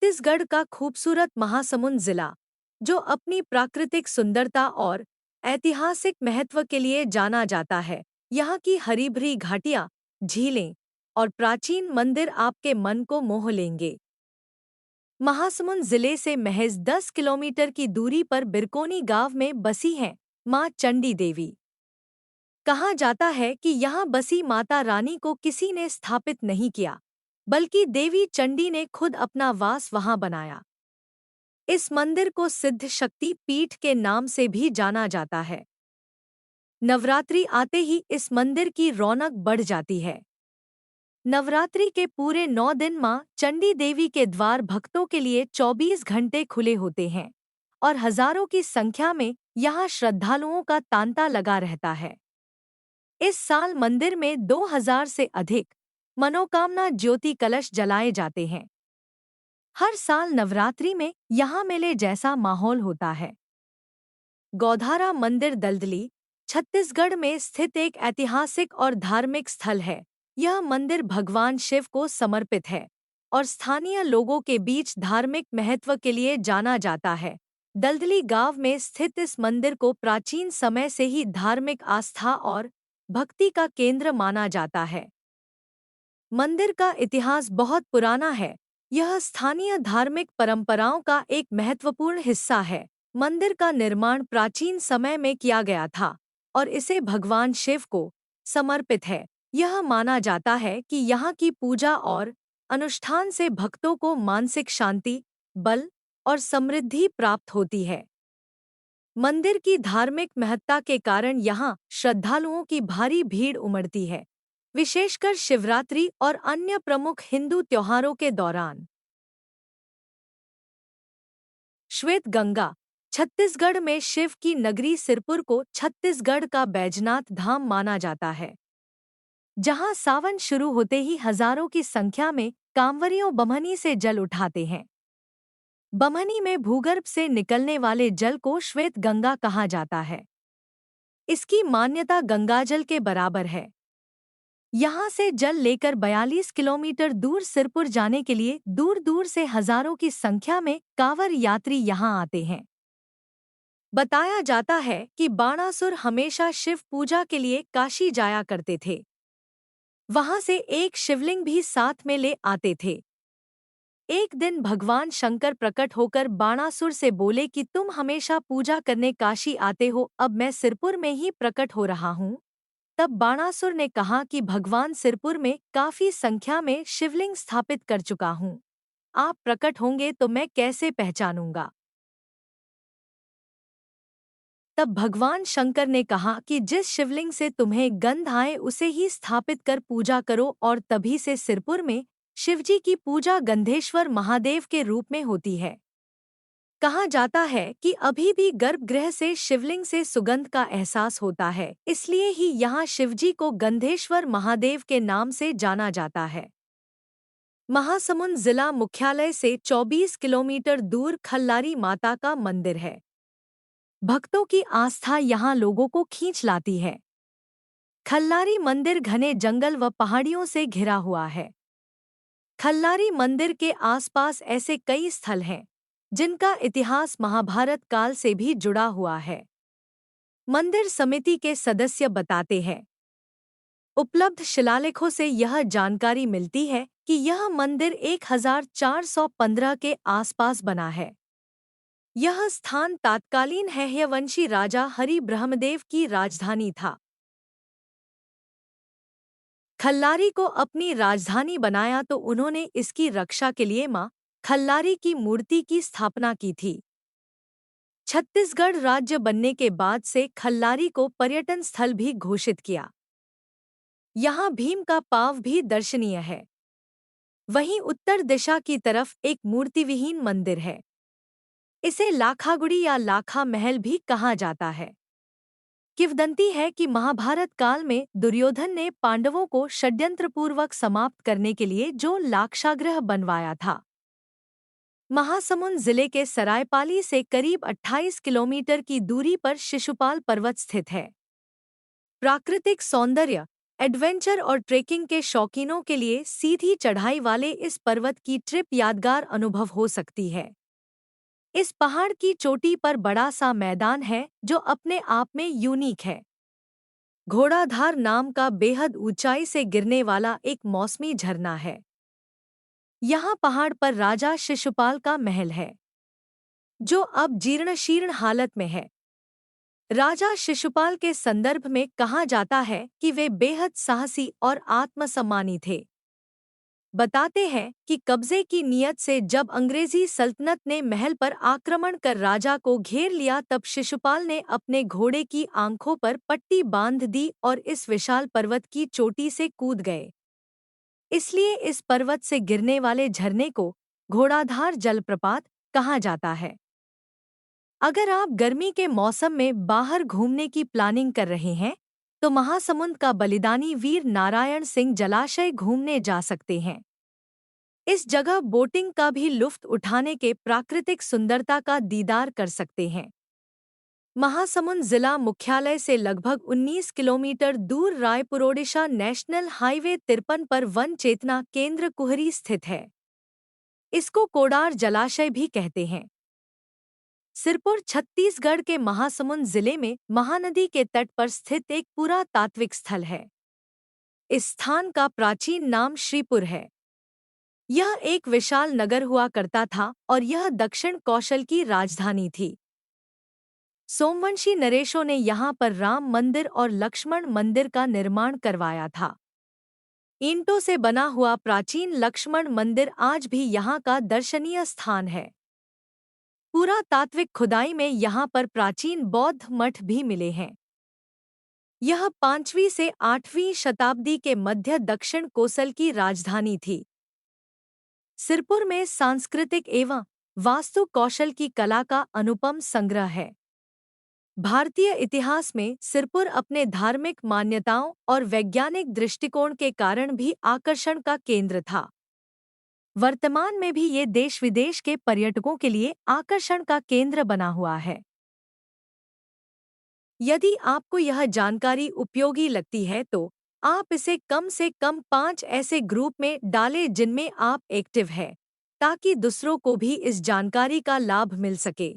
छत्तीसगढ़ का खूबसूरत महासमुंद जिला, जो अपनी प्राकृतिक सुंदरता और ऐतिहासिक महत्व के लिए जाना जाता है। यहाँ की हरी भरी घाटियाँ, झीलें और प्राचीन मंदिर आपके मन को मोह लेंगे। महासमुंद जिले से महज 10 किलोमीटर की दूरी पर बिरकोनी गांव में बसी हैं मां चंडी देवी। कहा जाता है कि यहाँ बसी माता रानी को किसी ने स्थापित नहीं किया, बल्कि देवी चंडी ने खुद अपना वास वहां बनाया। इस मंदिर को सिद्ध शक्ति पीठ के नाम से भी जाना जाता है। नवरात्रि आते ही इस मंदिर की रौनक बढ़ जाती है। नवरात्रि के पूरे 9 दिन मां चंडी देवी के द्वार भक्तों के लिए 24 घंटे खुले होते हैं और हजारों की संख्या में यहाँ श्रद्धालुओं का तांता लगा रहता है। इस साल मंदिर में 2000 से अधिक मनोकामना ज्योति कलश जलाए जाते हैं। हर साल नवरात्रि में यहाँ मेले जैसा माहौल होता है। गौधारा मंदिर दलदली, छत्तीसगढ़ में स्थित एक ऐतिहासिक और धार्मिक स्थल है। यह मंदिर भगवान शिव को समर्पित है और स्थानीय लोगों के बीच धार्मिक महत्व के लिए जाना जाता है। दलदली गांव में स्थित इस मंदिर को प्राचीन समय से ही धार्मिक आस्था और भक्ति का केंद्र माना जाता है। मंदिर का इतिहास बहुत पुराना है। यह स्थानीय धार्मिक परंपराओं का एक महत्वपूर्ण हिस्सा है। मंदिर का निर्माण प्राचीन समय में किया गया था और इसे भगवान शिव को समर्पित है। यह माना जाता है कि यहाँ की पूजा और अनुष्ठान से भक्तों को मानसिक शांति, बल और समृद्धि प्राप्त होती है। मंदिर की धार्मिक महत्ता के कारण यहाँ श्रद्धालुओं की भारी भीड़ उमड़ती है, विशेषकर शिवरात्रि और अन्य प्रमुख हिंदू त्योहारों के दौरान। श्वेत गंगा, छत्तीसगढ़ में शिव की नगरी सिरपुर को छत्तीसगढ़ का बैजनाथ धाम माना जाता है, जहां सावन शुरू होते ही हजारों की संख्या में कांवरियों बमनी से जल उठाते हैं। बमनी में भूगर्भ से निकलने वाले जल को श्वेत गंगा कहा जाता है। इसकी मान्यता गंगाजल के बराबर है। यहाँ से जल लेकर 42 किलोमीटर दूर सिरपुर जाने के लिए दूर दूर से हजारों की संख्या में कांवड़ यात्री यहाँ आते हैं। बताया जाता है कि बाणासुर हमेशा शिव पूजा के लिए काशी जाया करते थे। वहां से एक शिवलिंग भी साथ में ले आते थे। एक दिन भगवान शंकर प्रकट होकर बाणासुर से बोले कि तुम हमेशा पूजा करने काशी आते हो, अब मैं सिरपुर में ही प्रकट हो रहा हूँ। तब बाणासुर ने कहा कि भगवान सिरपुर में काफी संख्या में शिवलिंग स्थापित कर चुका हूँ, आप प्रकट होंगे तो मैं कैसे पहचानूंगा। तब भगवान शंकर ने कहा कि जिस शिवलिंग से तुम्हें गंध आए उसे ही स्थापित कर पूजा करो, और तभी से सिरपुर में शिवजी की पूजा गंधेश्वर महादेव के रूप में होती है। कहा जाता है कि अभी भी गर्भगृह से शिवलिंग से सुगंध का एहसास होता है, इसलिए ही यहाँ शिवजी को गंधेश्वर महादेव के नाम से जाना जाता है। महासमुंद जिला मुख्यालय से 24 किलोमीटर दूर खल्लारी माता का मंदिर है। भक्तों की आस्था यहाँ लोगों को खींच लाती है। खल्लारी मंदिर घने जंगल व पहाड़ियों से घिरा हुआ है। खल्लारी मंदिर के आसपास ऐसे कई स्थल हैं जिनका इतिहास महाभारत काल से भी जुड़ा हुआ है। मंदिर समिति के सदस्य बताते हैं, उपलब्ध शिलालेखों से यह जानकारी मिलती है कि यह मंदिर 1415 के आसपास बना है। यह स्थान तात्कालीन हैहयवंशी राजा हरि ब्रह्मदेव की राजधानी था। खल्लारी को अपनी राजधानी बनाया तो उन्होंने इसकी रक्षा के लिए मां खल्लारी की मूर्ति की स्थापना की थी। छत्तीसगढ़ राज्य बनने के बाद से खल्लारी को पर्यटन स्थल भी घोषित किया। यहाँ भीम का पाव भी दर्शनीय है। वहीं उत्तर दिशा की तरफ एक मूर्तिविहीन मंदिर है। इसे लाखागुड़ी या लाखा महल भी कहा जाता है। किंवदंती है कि महाभारत काल में दुर्योधन ने पांडवों को षड्यंत्रपूर्वक समाप्त करने के लिए जो लाक्षागृह बनवाया था। महासमुंद जिले के सरायपाली से करीब 28 किलोमीटर की दूरी पर शिशुपाल पर्वत स्थित है। प्राकृतिक सौंदर्य, एडवेंचर और ट्रेकिंग के शौकीनों के लिए सीधी चढ़ाई वाले इस पर्वत की ट्रिप यादगार अनुभव हो सकती है। इस पहाड़ की चोटी पर बड़ा सा मैदान है जो अपने आप में यूनिक है। घोड़ाधार नाम का बेहद ऊंचाई से गिरने वाला एक मौसमी झरना है। यहाँ पहाड़ पर राजा शिशुपाल का महल है जो अब जीर्ण शीर्ण हालत में है। राजा शिशुपाल के संदर्भ में कहा जाता है कि वे बेहद साहसी और आत्मसम्मानी थे। बताते हैं कि कब्जे की नीयत से जब अंग्रेजी सल्तनत ने महल पर आक्रमण कर राजा को घेर लिया तब शिशुपाल ने अपने घोड़े की आंखों पर पट्टी बांध दी और इस विशाल पर्वत की चोटी से कूद गए। इसलिए इस पर्वत से गिरने वाले झरने को घोड़ाधार जलप्रपात कहा जाता है। अगर आप गर्मी के मौसम में बाहर घूमने की प्लानिंग कर रहे हैं तो महासमुंद का बलिदानी वीर नारायण सिंह जलाशय घूमने जा सकते हैं। इस जगह बोटिंग का भी लुत्फ उठाने के प्राकृतिक सुंदरता का दीदार कर सकते हैं। महासमुंद जिला मुख्यालय से लगभग 19 किलोमीटर दूर रायपुर ओडिशा नेशनल हाईवे 53 पर वन चेतना केंद्र कुहरी स्थित है। इसको कोडार जलाशय भी कहते हैं। सिरपुर छत्तीसगढ़ के महासमुंद जिले में महानदी के तट पर स्थित एक पुरातात्विक स्थल है। इस स्थान का प्राचीन नाम श्रीपुर है। यह एक विशाल नगर हुआ करता था और यह दक्षिण कौशल की राजधानी थी। सोमवंशी नरेशों ने यहाँ पर राम मंदिर और लक्ष्मण मंदिर का निर्माण करवाया था। ईंटों से बना हुआ प्राचीन लक्ष्मण मंदिर आज भी यहाँ का दर्शनीय स्थान है। पुरातात्विक खुदाई में यहाँ पर प्राचीन बौद्ध मठ भी मिले हैं। यह 5वीं से 8वीं शताब्दी के मध्य दक्षिण कोसल की राजधानी थी। सिरपुर में सांस्कृतिक एवं वास्तु कौशल की कला का अनुपम संग्रह है। भारतीय इतिहास में सिरपुर अपने धार्मिक मान्यताओं और वैज्ञानिक दृष्टिकोण के कारण भी आकर्षण का केंद्र था। वर्तमान में भी ये देश विदेश के पर्यटकों के लिए आकर्षण का केंद्र बना हुआ है। यदि आपको यह जानकारी उपयोगी लगती है तो आप इसे कम से कम 5 ऐसे ग्रुप में डालें जिनमें आप एक्टिव हैं, ताकि दूसरों को भी इस जानकारी का लाभ मिल सके।